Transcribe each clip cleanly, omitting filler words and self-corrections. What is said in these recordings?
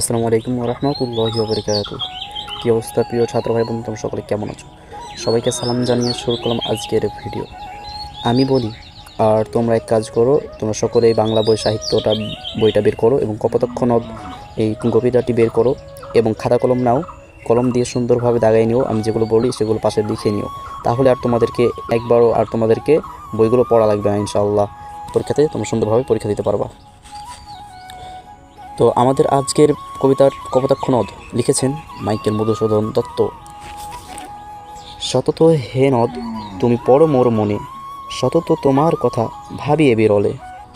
আসসালামু আলাইকুম ওয়া রাহমাতুল্লাহি ওয়া বারাকাতুহু। কী অবস্থা প্রিয় ছাত্র ভাই বোন, তোমরা সকলে কেমন আছো? সবাইকে সালাম জানিয়ে শুরু করলাম আজকের ভিডিও। আমি বলি আর তোমরা এক কাজ করো, তোমরা সকলে এই বাংলা বই বইটা বের করো এবং কপোতাক্ষ নদ এই কবিতাটি বের করো এবং খাতা কলম নাও, কলম দিয়ে সুন্দরভাবে দাগাই নিও। আমি যেগুলো বলি সেগুলো পাশে লিখে নিও, তাহলে আর তোমাদেরকে বইগুলো পড়া লাগবে না। ইনশাআল্লাহ পরীক্ষাতে তোমরা সুন্দরভাবে পরীক্ষা দিতে পারবা। তো আমাদের আজকের কবিতার কপোতাক্ষ নদ লিখেছেন মাইকেল মধুসূদন দত্ত। সতত হে নদ তুমি পড়ো মোর মনে, সতত তোমার কথা ভাবিয়ে বিরলে।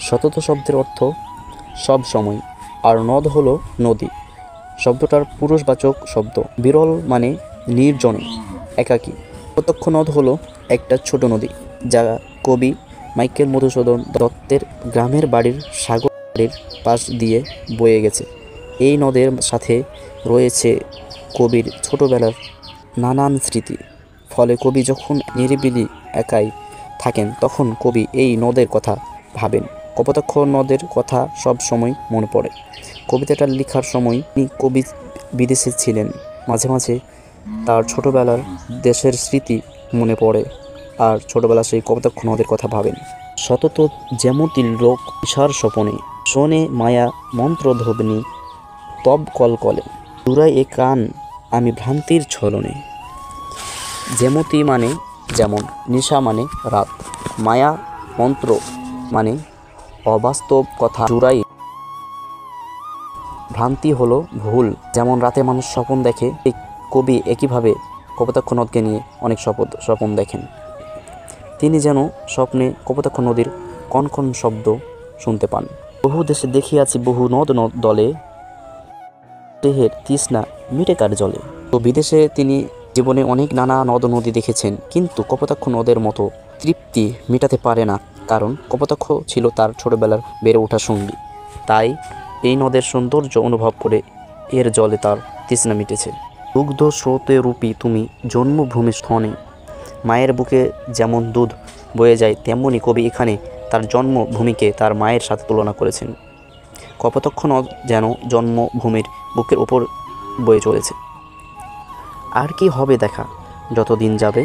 সতত শব্দের অর্থ সব সময়, আর নদ হলো নদী শব্দটার পুরুষবাচক শব্দ। বিরল মানে নির্জনে, একাকী। কপোতাক্ষ নদ হলো একটা ছোট নদী যা কবি মাইকেল মধুসূদন দত্তের গ্রামের বাড়ির সাগরের পাশ দিয়ে বয়ে গেছে। এই নদের সাথে রয়েছে কবির ছোটবেলার নানান স্মৃতি। ফলে কবি যখন নিরিবিলি একাই থাকেন তখন কবি এই নদের কথা ভাবেন। কপোতাক্ষ নদের কথা সব সময় মনে পড়ে। কবিতাটা লেখার সময় কবি বিদেশে ছিলেন। মাঝে মাঝে তার ছোটবেলার দেশের স্মৃতি মনে পড়ে আর ছোটবেলা সেই কপোতাক্ষ নদের কথা ভাবেন। সতত যেমতিল লোক ঈশার স্বপনে, শোনে মায়া মন্ত্রধ্বনি তব কলকলে। দূরাই এ কান আমি ভ্রান্তির ছলনে। যেমতি মানে যেমন, নিশা মানে রাত, মায়া মন্ত্র মানে অবাস্তব কথা, জুড়াই ভ্রান্তি হলো ভুল। যেমন রাতে মানুষ স্বপ্ন দেখে, এই কবি একইভাবে কপোতাক্ষ নদকে নিয়ে অনেক স্বপ্ন দেখেন। তিনি যেন স্বপ্নে কপোতাক্ষ নদীর কনকন শব্দ শুনতে পান। বহু দেশে দেখিয়াছি বহু নদ দলে, দেহের তৃষ্ণা মিটে কার জলে। তো বিদেশে তিনি জীবনে অনেক নানা নদ নদী দেখেছেন, কিন্তু কপোতাক্ষ নদের মতো তৃপ্তি মেটাতে পারে না, কারণ কপোতাক্ষ ছিল তার ছোটবেলার বেড়ে ওঠা সঙ্গী। তাই এই নদের সৌন্দর্য অনুভব করে এর জলে তার তৃষ্ণা মিটেছে। দুগ্ধ স্রোতে রূপী তুমি জন্মভূমি স্থনে, মায়ের বুকে যেমন দুধ বয়ে যায় তেমনি কবি এখানে তার জন্মভূমিকে তার মায়ের সাথে তুলনা করেছেন। কপোতাক্ষ নদ যেন জন্মভূমির বুকের ওপর বয়ে চলেছে। আর কি হবে দেখা যতদিন যাবে?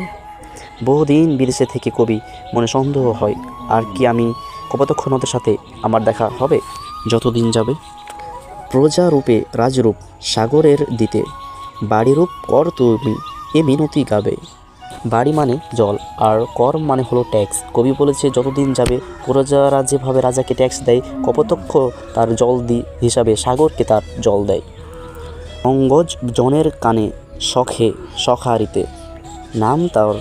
বহুদিন বিদেশে থেকে কবি মনে সন্দেহ হয়, আর কি আমি কপোতাক্ষ নদের সাথে আমার দেখা হবে যতদিন যাবে? প্রজারূপে রাজরূপ সাগরের দিতে, বাড়িরূপ কর তুমি এ মিনতি গাবে। বাড়ি মানে জল আর কর মানে হলো ট্যাক্স। কবি বলেছে যতদিন যাবে প্রজারা যেভাবে রাজাকে ট্যাক্স দেয়, কপোতাক্ষ তার জল হিসাবে সাগরকে তার জল দেয়। অঙ্গজ জনের কানে শখে সখারিতে, নাম তার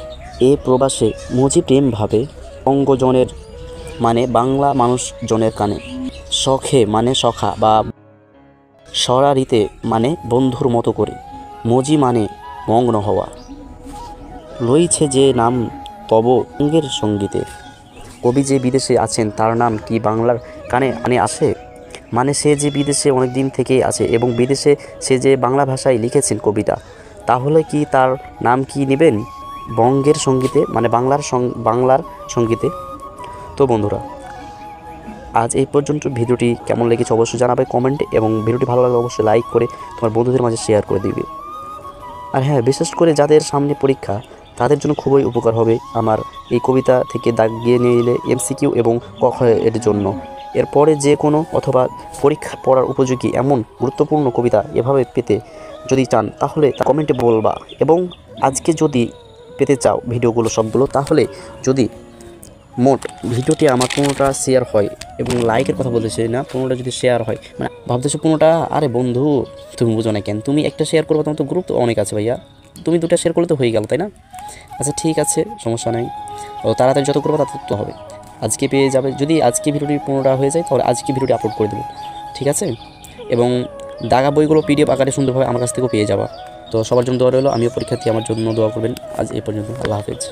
এ প্রবাসে মজি প্রেম ভাবে। অঙ্গজনের মানে বাংলা মানুষ জনের কানে, শখে মানে সখা বা সরারিতে মানে বন্ধুর মতো করে, মজি মানে মগ্ন হওয়া। লইছে যে নাম তব অঙ্গের সঙ্গীতে। কবি যে বিদেশে আছেন তার নাম কি বাংলার কানে আসে? মানে সে যে বিদেশে অনেক দিন থেকেই আছে এবং বিদেশে সে যে বাংলা ভাষায় লিখেছেন কবিতা, তাহলে কি তার নাম কি নেবেন বঙ্গের সঙ্গীতে, মানে বাংলার সঙ্গীতে? তো বন্ধুরা, আজ এই পর্যন্ত। ভিডিওটি কেমন লেগেছে অবশ্যই জানাবে কমেন্টে, এবং ভিডিওটি ভালো লাগলে অবশ্যই লাইক করে তোমার বন্ধুদের মাঝে শেয়ার করে দিবে। আর হ্যাঁ, বিশেষ করে যাদের সামনে পরীক্ষা তাদের জন্য খুবই উপকার হবে আমার এই কবিতা থেকে দাগিয়ে নিলে এমসিকিউ এবং ক খ এর জন্য। এরপরে যে কোনো অথবা পরীক্ষা পড়ার উপযোগী এমন গুরুত্বপূর্ণ কবিতা এভাবে পেতে যদি চান তাহলে কমেন্টে বলবা। এবং আজকে যদি পেতে চাও ভিডিওগুলো সবগুলো, তাহলে যদি মোট ভিডিওটি আমার 15টা শেয়ার হয়, এবং লাইকের কথা বলতেছি না, 15টা যদি শেয়ার হয়, মানে ভাবতেছো 15টা, আরে বন্ধু তুমি বুঝো না কেন, তুমি একটা শেয়ার করবে, তোমার তো গ্রুপ তো অনেক আছে ভাইয়া, তুমি 2টা শেয়ার করলে তো হয়ে গেল, তাই না? আচ্ছা ঠিক আছে, সমস্যা নাই। ও তাড়াতাড়ি যত করবো তত হবে, আজকে পেয়ে যাবে। যদি আজকে ভিডিওটি 15টা হয়ে যায় তাহলে আজকে ভিডিওটি আপলোড করে দেবো, ঠিক আছে? এবং দাগা বইগুলো পিডিএফ আকারে সুন্দরভাবে আমার কাছ থেকেও পেয়ে যাবা। তো সবার জন্য দোয়া রইলো, আমিও পরীক্ষার্থী, আমার জন্য দোয়া করবেন। আজ এই পর্যন্ত, আল্লাহ হাফেজ।